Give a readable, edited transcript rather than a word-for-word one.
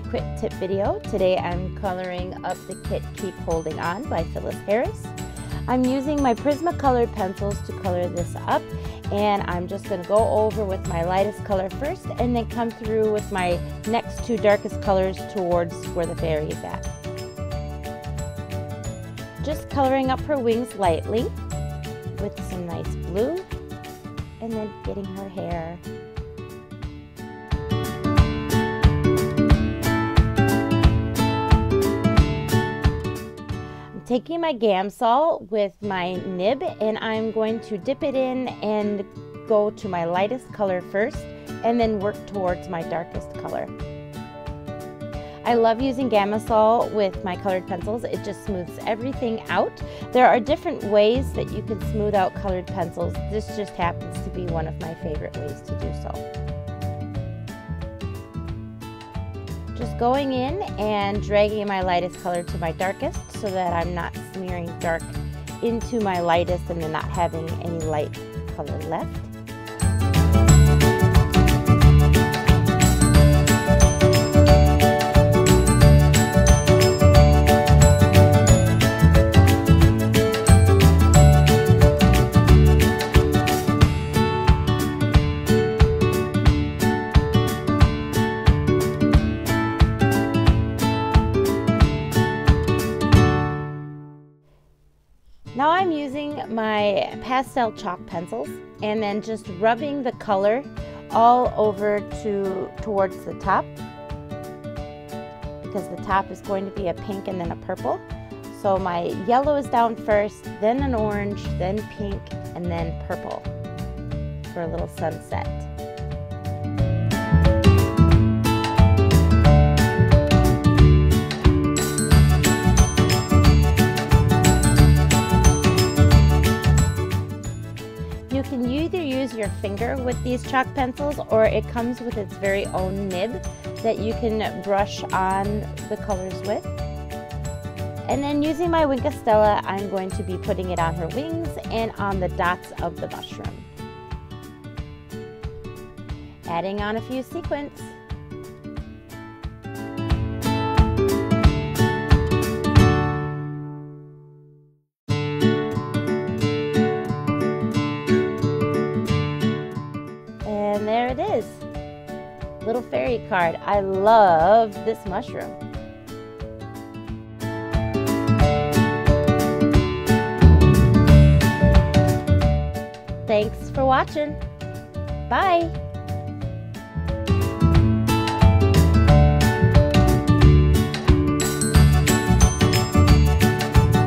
the quick tip video. Today I'm coloring up the kit Keep Holding On by Phyllis Harris. I'm using my Prismacolor pencils to color this up, and I'm just going to go over with my lightest color first and then come through with my next two darkest colors towards where the fairy is at. Just coloring up her wings lightly with some nice blue and then getting her hair. Taking my Gamsol with my nib, and I'm going to dip it in and go to my lightest color first and then work towards my darkest color. I love using Gamsol with my colored pencils. It just smooths everything out. There are different ways that you can smooth out colored pencils. This just happens to be one of my favorite ways to do so. Just going in and dragging my lightest color to my darkest so that I'm not smearing dark into my lightest and then not having any light color left. Now I'm using my pastel chalk pencils and then just rubbing the color all over towards the top, because the top is going to be a pink and then a purple. So my yellow is down first, then an orange, then pink, and then purple for a little sunset. You can either use your finger with these chalk pencils, or it comes with its very own nib that you can brush on the colors with. And then using my Wink of Stella, I'm going to be putting it on her wings and on the dots of the mushroom. Adding on a few sequins. And there it is, little fairy card. I love this mushroom. Thanks for watching. Bye.